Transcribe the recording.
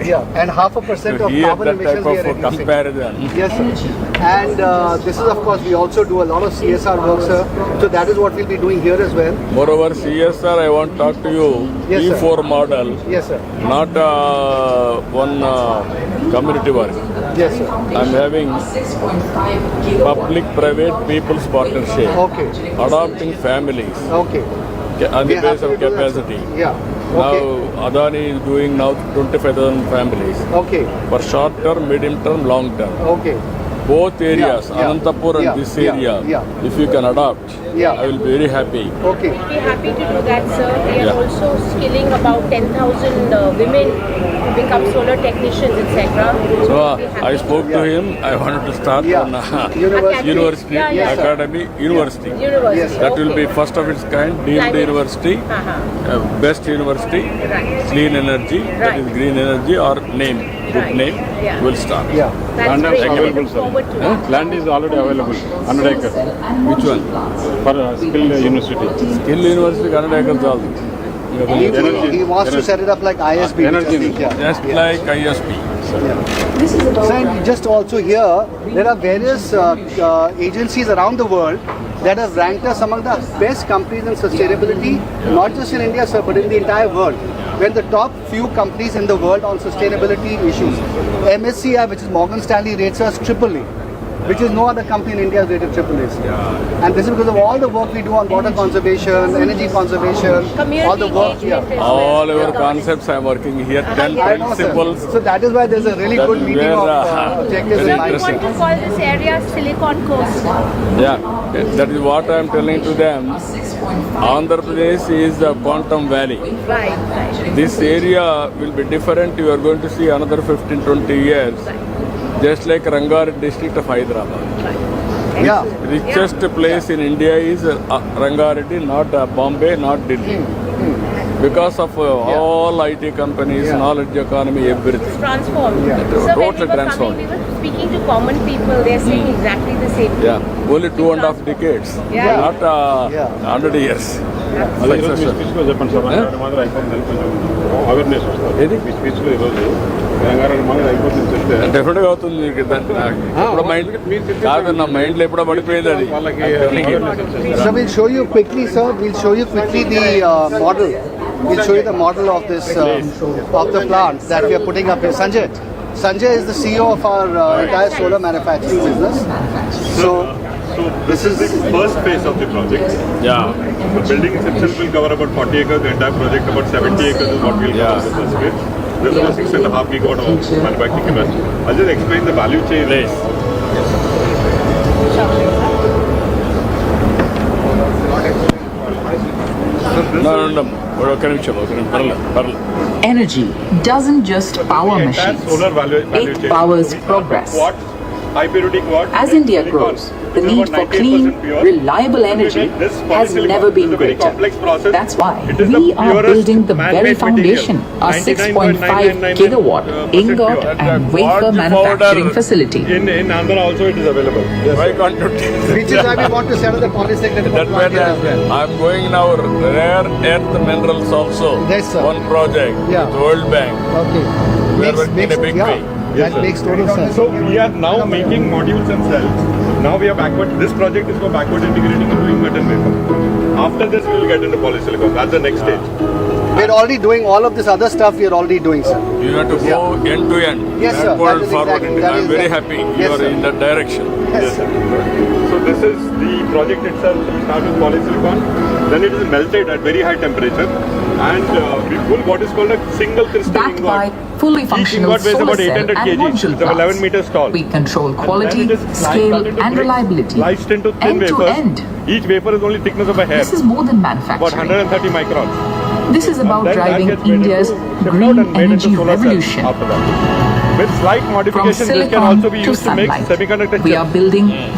Yeah, and 0.5% of Here, carbon that emissions type we are of reducing. comparison. Yes, sir. And this is, of course, we also do a lot of CSR work, sir. So that is what we'll be doing here as well. Moreover, CSR, I want to talk to you. Yes, sir. E4 model, Yes, sir. not one community work. Yes, sir. I'm having public-private people's partnership, Okay. adopting families Okay. on the We are base happy of to do that, sir. capacity. Yeah. Now Okay. Adani is doing now 25,000 families Okay. for short term, medium term, long term. Okay. Both areas, Yeah, yeah, Anantapur and yeah, this yeah, area, yeah. if you can adopt, Yeah. I will be very happy. Okay. We'll be happy to do that, sir. We are Yeah. also skilling about 10,000 women to become solar technicians, etc. So we'll be happy I spoke to Yeah. him. I wanted to start Yeah. one University. university, Yeah, yeah. academy, university. University. Yes, That will okay. be first of its kind, deemed Climate. university, best university, Right. clean energy, that Right. is green energy or name, good Right. name, Yeah. will start. Yeah. That's Land great. is We available, look sir. forward to it. Land is already available, 100 acres Which one? for skill university. Skill university, 100 acres all. He wants to set it up like ISB. Energy. which I think, yeah. Just like ISP. So, and just also here, there are various agencies around the world that have ranked us among the best companies in sustainability, not just in India, sir, but in the entire world. We're the top few companies in the world on sustainability issues. MSCI, which is Morgan Stanley, rates us AAA, which is no other company in India is rated AAA. And this is because of all the work we do on water conservation, energy conservation, all the work. Community engagement as All well. our concepts I'm working here, 10 I know, sir. principles. So that is why there's a really That good is meeting where, of objectives very in So we mind. want to call this area Silicon Coast. Yeah, that is what I'm telling to them. Andhra Pradesh is the quantum valley. Right. This area will be different. You are going to see another 15, 20 years. Just like Rangareddy district of Hyderabad. Yeah. Richest place in India is Rangareddy, not Bombay, not Delhi. Because of all IT companies, Yeah. knowledge economy, everything. Transformed. Yeah. So when Totally we were transformed. coming, we were speaking to common people. They're saying exactly the same thing. Yeah, only 2.5 decades, Yeah. not Yeah. 100 years. అదే ఈరోజు మీ స్పీచ్లో చెప్పండి sir Rangareddy మాదిరి అయిపోతుంది కొంచెం awareness వస్తుంది ఏది? మీ స్పీచ్లో ఈరోజు రంగారెడ్డి మాదిరి అయిపోతుంది చెప్తే డెఫినెట్ గా అవుతుంది మీకు ఎప్పుడో మైండ్ కాదు నా మైండ్ లో ఎప్పుడో పడిపోయింది అది వాళ్ళకి I'm telling you. అవేర్నెస్ వచ్చేస్తుంది. So we'll show you quickly, sir. We'll show you quickly the model. We'll show you the model of this of the plant that we are putting up here. Sanjay is the CEO of our entire solar manufacturing business. So This is the first phase of the project. Yeah. The building itself will cover about 40 acres. The entire project about 70 acres is what we'll cover in the first phase. There's about 6.5 gigawatt of manufacturing capacity. I'll just explain the value chain. Please. No. ఒక్క నిమిషం పర్లేదు. Energy doesn't just power The entire machines. solar value It chain. powers progress. Watt, high periodic watt. As and India silicon. grows, the It's need about for 98% clean, pure. reliable energy This has polysilicon never been is a very greater. complex process. That's why It is the we are purest building the very man-made foundation, material. a 6.5 gigawatt 99.99% ingot pure. and That wafer quartz manufacturing powder facility. In Andhra also it is available. Why can't you which is why we want to set up the polycyclic That plant here as well. I'm going now rare earth minerals also. Yes, sir. One project Yeah. with World Bank. Okay. We are working in a big way. That makes total sense. So we are now making modules and cells. Now we are backward. This project is for backward integrating into ingot and wafer. After this, we will get into polysilicon. That's the next stage. We're already doing all of this other stuff. We're already doing, sir. You have to go end to end. Yes, sir. Backward, That is forward. exactly- that I'm is very exactly- happy Yes, you are sir. in that direction. Yes, sir. So this is the project itself. We start with polysilicon. Then it is melted at very high temperature. And we pull what is called a single crystal Backed ingot. by fully Each functional ingot weighs solar about cell 800 and kg. module It's about 11 plants. meters tall. We control And quality, then it is scale cut into and bricks, reliability. Sliced into thin End to wafers. end. Each wafer is only thickness of a hair. This is more than About manufacturing. 130 microns. This is about And then that driving gets made India's into- shipped out green and made into energy solar cells revolution. after that. With slight From modifications, this can silicon also be to used to make sunlight, semiconductor we chips. are building the